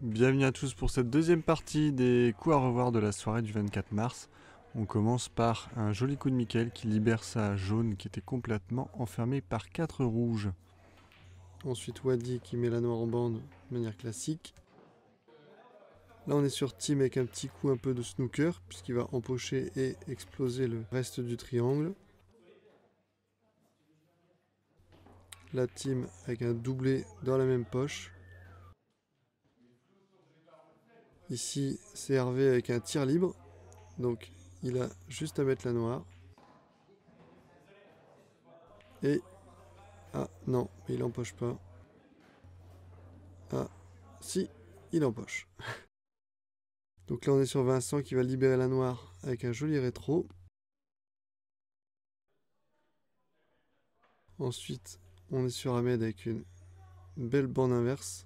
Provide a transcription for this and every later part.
Bienvenue à tous pour cette deuxième partie des coups à revoir de la soirée du 24 mars. On commence par un joli coup de Mickaël qui libère sa jaune qui était complètement enfermée par 4 rouges. Ensuite Wadi qui met la noire en bande de manière classique. Là on est sur Tim avec un petit coup un peu de snooker puisqu'il va empocher et exploser le reste du triangle. La Tim avec un doublé dans la même poche. Ici c'est Hervé avec un tir libre. Donc il a juste à mettre la noire. Et... Ah non, mais il empoche pas. Ah, si, il empoche. Donc là on est sur Vincent qui va libérer la noire avec un joli rétro. Ensuite on est sur Ahmed avec une belle bande inverse.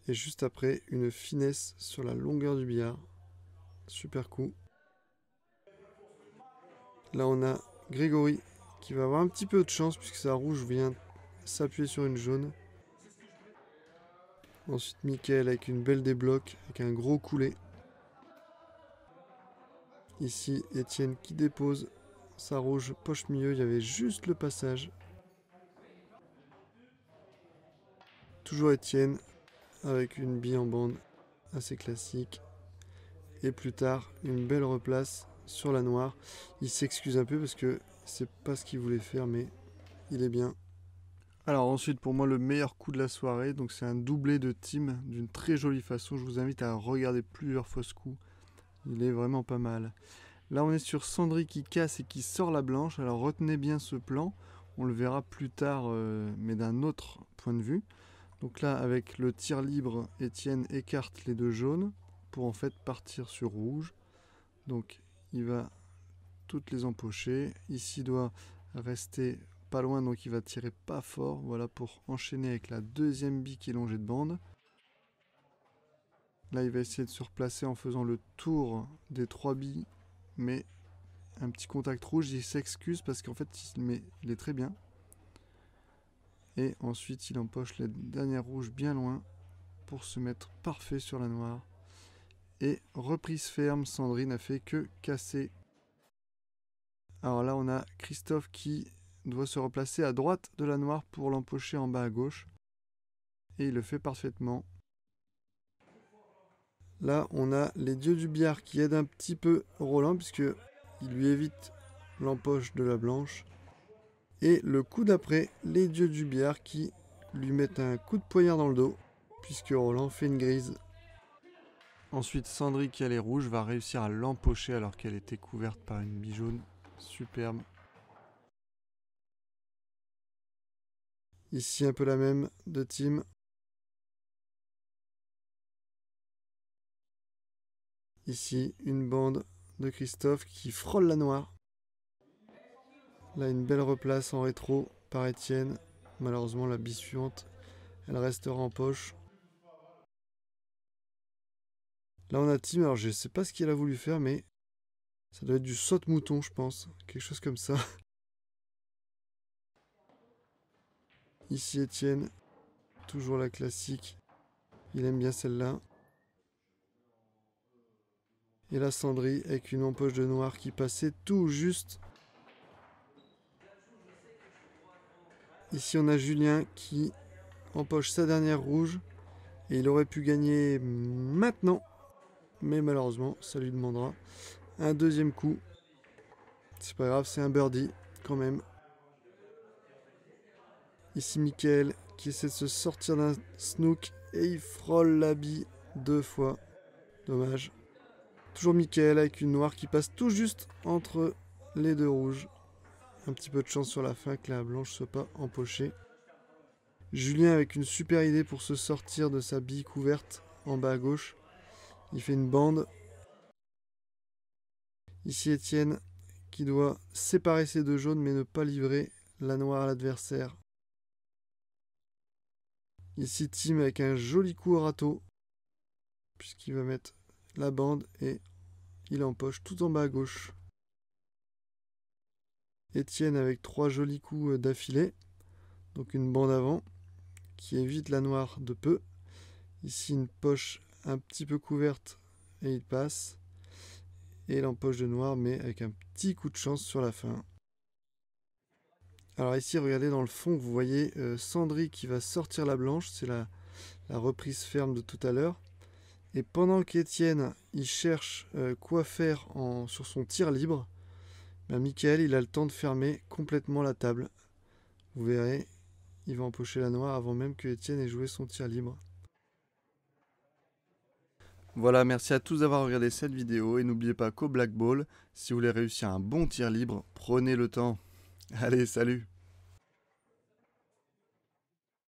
Et juste après, une finesse sur la longueur du billard. Super coup. Là, on a Grégory qui va avoir un petit peu de chance puisque sa rouge vient s'appuyer sur une jaune. Ensuite, Mickaël avec une belle débloque, avec un gros coulé. Ici, Étienne qui dépose sa rouge poche milieu. Il y avait juste le passage. Toujours Étienne avec une bille en bande assez classique. Et plus tard, une belle replace sur la noire. Il s'excuse un peu parce que c'est pas ce qu'il voulait faire, mais il est bien. Alors ensuite pour moi le meilleur coup de la soirée, donc c'est un doublé de Tim d'une très jolie façon. Je vous invite à regarder plusieurs fois ce coup. Il est vraiment pas mal. Là on est sur Sandry qui casse et qui sort la blanche. Alors retenez bien ce plan. On le verra plus tard mais d'un autre point de vue. Donc là avec le tir libre, Étienne écarte les deux jaunes pour en fait partir sur rouge. Donc il va toutes les empocher. Ici il doit rester pas loin, donc il va tirer pas fort. Voilà pour enchaîner avec la deuxième bille qui est longée de bande. Là il va essayer de se replacer en faisant le tour des 3 billes, mais un petit contact rouge, il s'excuse parce qu'en fait il est très bien. Et ensuite il empoche la dernière rouge bien loin pour se mettre parfait sur la noire. Et reprise ferme, Sandrine n'a fait que casser. Alors là on a Christophe qui doit se replacer à droite de la noire pour l'empocher en bas à gauche. Et il le fait parfaitement. Là on a les dieux du billard qui aident un petit peu Roland puisque il lui évite l'empoche de la blanche. Et le coup d'après, les dieux du billard qui lui mettent un coup de poignard dans le dos puisque Roland fait une grise. Ensuite, Sandry qui a les rouges va réussir à l'empocher alors qu'elle était couverte par une bille jaune. Superbe. Ici un peu la même de Tim. Ici une bande de Christophe qui frôle la noire. Là une belle replace en rétro par Étienne. Malheureusement la bille suivante, elle restera en poche. Là on a Tim, alors je sais pas ce qu'il a voulu faire mais ça doit être du saute-mouton je pense. Quelque chose comme ça. Ici Étienne, toujours la classique. Il aime bien celle-là. Et la Sandry avec une empoche de noir qui passait tout juste. Ici on a Julien qui empoche sa dernière rouge. Et il aurait pu gagner maintenant. Mais malheureusement ça lui demandera un deuxième coup. C'est pas grave, c'est un birdie quand même. Ici Mickaël qui essaie de se sortir d'un snook et il frôle la bille 2 fois. Dommage. Toujours Mickaël avec une noire qui passe tout juste entre les deux rouges. Un petit peu de chance sur la fin que la blanche ne soit pas empochée. Julien avec une super idée pour se sortir de sa bille couverte en bas à gauche. Il fait une bande. Ici Étienne qui doit séparer ses deux jaunes mais ne pas livrer la noire à l'adversaire. Ici Tim avec un joli coup au râteau puisqu'il va mettre la bande et il empoche tout en bas à gauche. Étienne avec 3 jolis coups d'affilée, donc une bande avant qui évite la noire de peu. Ici, une poche un petit peu couverte et il passe. Et l'empoche de noir, mais avec un petit coup de chance sur la fin. Alors ici, regardez dans le fond, vous voyez Sandry qui va sortir la blanche. C'est la reprise ferme de tout à l'heure. Et pendant qu'Étienne il cherche quoi faire sur son tir libre, Michael il a le temps de fermer complètement la table. Vous verrez, il va empocher la noire avant même que Étienne ait joué son tir libre. Voilà, merci à tous d'avoir regardé cette vidéo et n'oubliez pas qu'au Black Ball, si vous voulez réussir un bon tir libre, prenez le temps. Allez, salut!